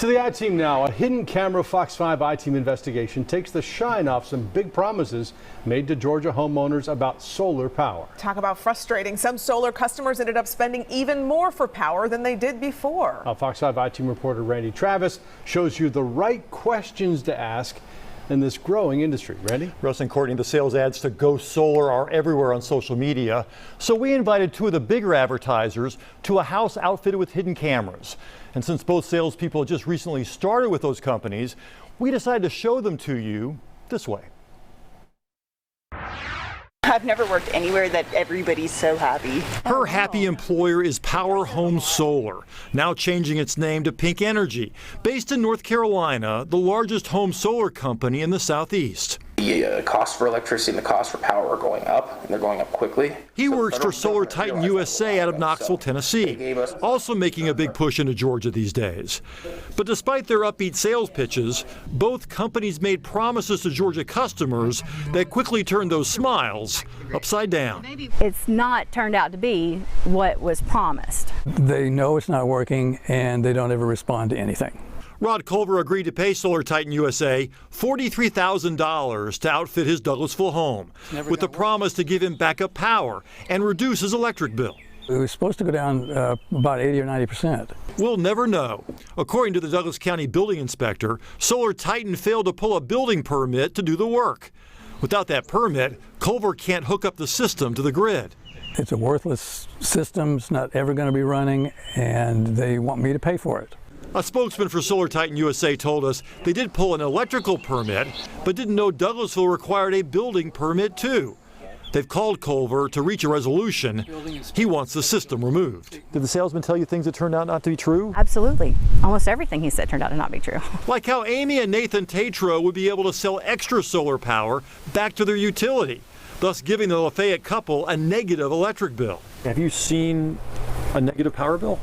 To the I-Team now. A hidden camera Fox 5 I-Team investigation takes the shine off some big promises made to Georgia homeowners about solar power. Talk about frustrating. Some solar customers ended up spending even more for power than they did before. Fox 5 I-Team reporter Randy Travis shows you the right questions to ask in this growing industry. Randy? Russ and Courtney, the sales ads to go solar are everywhere on social media. So we invited two of the bigger advertisers to a house outfitted with hidden cameras. And since both salespeople just recently started with those companies, we decided to show them to you this way. I've never worked anywhere that everybody's so happy. Her happy employer is Power Home Solar, now changing its name to Pink Energy, based in North Carolina, the largest home solar company in the Southeast. The cost for electricity and the cost for power are going up, and they're going up quickly. He works for Solar Titan USA out of Knoxville, Tennessee, also making a big push into Georgia these days. But despite their upbeat sales pitches, both companies made promises to Georgia customers that quickly turned those smiles upside down. It's not turned out to be what was promised. They know it's not working, and they don't ever respond to anything. Rod Culver agreed to pay Solar Titan USA $43,000 to outfit his Douglasville home, with the promise to give him backup power and reduce his electric bill. It was supposed to go down about 80 or 90%. We'll never know. According to the Douglas County building inspector, Solar Titan failed to pull a building permit to do the work. Without that permit, Culver can't hook up the system to the grid. It's a worthless system. It's not ever going to be running, and they want me to pay for it. A spokesman for Solar Titan USA told us they did pull an electrical permit, but didn't know Douglasville required a building permit too. They've called Culver to reach a resolution. He wants the system removed. Did the salesman tell you things that turned out not to be true? Absolutely. Almost everything he said turned out to not be true. Like how Amie and Nathan Tatro would be able to sell extra solar power back to their utility, thus giving the Lafayette couple a negative electric bill. Have you seen a negative power bill?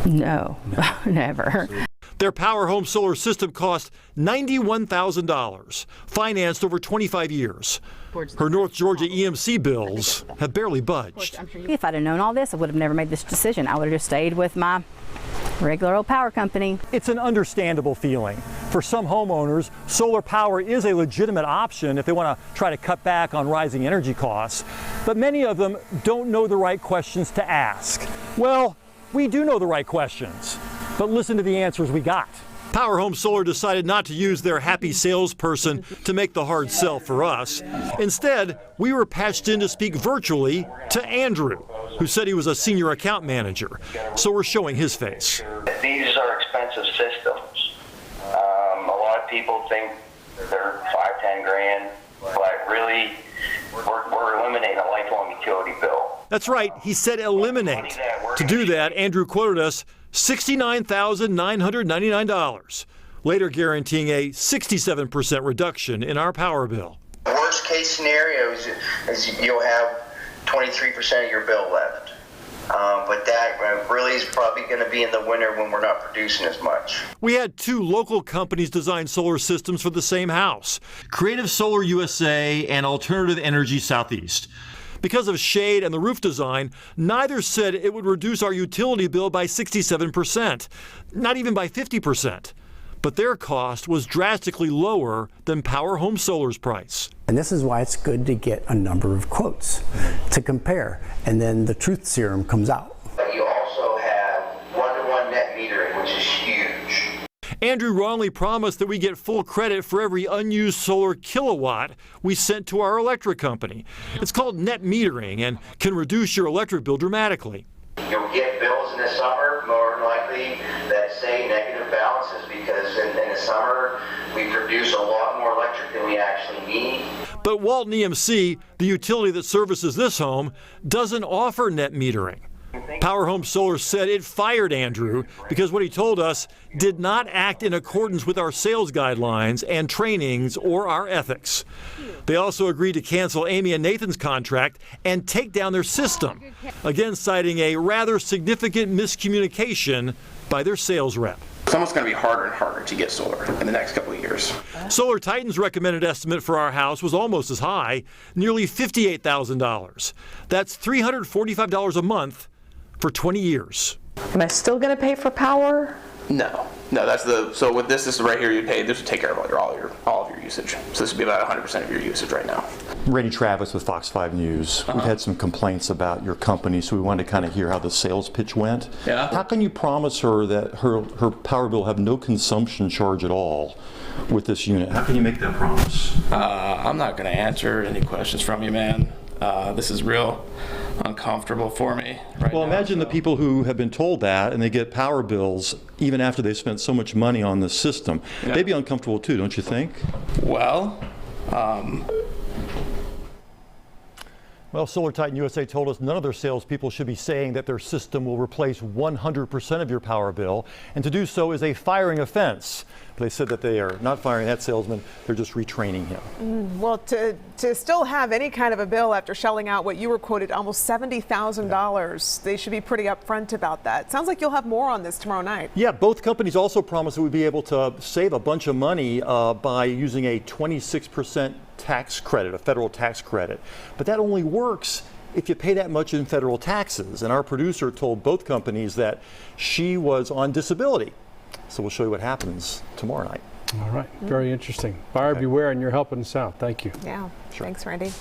No, never. Their Power Home Solar system cost $91,000, financed over 25 years. Her North Georgia EMC bills have barely budged. If I'd have known all this, I would have never made this decision. I would have just stayed with my regular old power company. It's an understandable feeling. For some homeowners, solar power is a legitimate option if they want to try to cut back on rising energy costs. But many of them don't know the right questions to ask. Well, we do know the right questions, but listen to the answers we got. Power Home Solar decided not to use their happy salesperson to make the hard sell for us. Instead, we were patched in to speak virtually to Andrew, who said he was a senior account manager. So we're showing his face. These are expensive systems. A lot of people think they're $5-10 grand, but really, we're eliminating a lifelong utility bill. That's right, he said eliminate. To do that, Andrew quoted us $69,999, later guaranteeing a 67% reduction in our power bill. Worst case scenario is you'll have 23% of your bill left. But that really is probably going to be in the winter when we're not producing as much. We had two local companies design solar systems for the same house, Creative Solar USA and Alternative Energy Southeast. Because of shade and the roof design, neither said it would reduce our utility bill by 67%, not even by 50%. But their cost was drastically lower than Power Home Solar's price. And this is why it's good to get a number of quotes to compare, and then the truth serum comes out. But you also have one-to-one net metering, which is huge. Andrew wrongly promised that we get full credit for every unused solar kilowatt we sent to our electric company. It's called net metering and can reduce your electric bill dramatically. You'll get bills in the summer, more than likely, that say negative balances because in the summer we produce a lot more electric than we actually need. But Walton EMC, the utility that services this home, doesn't offer net metering. Power Home Solar said it fired Andrew because what he told us did not act in accordance with our sales guidelines and trainings or our ethics. They also agreed to cancel Amie and Nathan's contract and take down their system, again citing a rather significant miscommunication by their sales rep. It's almost going to be harder and harder to get solar in the next couple of years. Solar Titan's recommended estimate for our house was almost as high, nearly $58,000. That's $345 a month for 20 years. Am I still going to pay for power? No. No, that's so with this is right here you pay. This would take care of all of your usage. So this would be about 100% of your usage right now. Randy Travis with Fox 5 News. We've had some complaints about your company, so we wanted to kind of hear how the sales pitch went. Yeah. How can you promise her that her power bill will have no consumption charge at all with this unit? How can you make that promise? I'm not going to answer any questions from you, man. This is real uncomfortable for me right Well, now, imagine the people who have been told that and they get power bills even after they've spent so much money on the system. Yeah. They'd be uncomfortable too, don't you think? Well, Well, Solar Titan USA told us none of their salespeople should be saying that their system will replace 100% of your power bill, and to do so is a firing offense. But they said that they are not firing that salesman, they're just retraining him. Well, to still have any kind of a bill after shelling out what you were quoted, almost $70,000, they should be pretty upfront about that. Sounds like you'll have more on this tomorrow night. Yeah, both companies also promised that we'd be able to save a bunch of money by using a 26% tax credit, a federal tax credit. But that only works if you pay that much in federal taxes. And our producer told both companies that she was on disability. So we'll show you what happens tomorrow night. All right, very interesting. Buyer beware, and you're helping us out. Thank you. Yeah, thanks, Randy.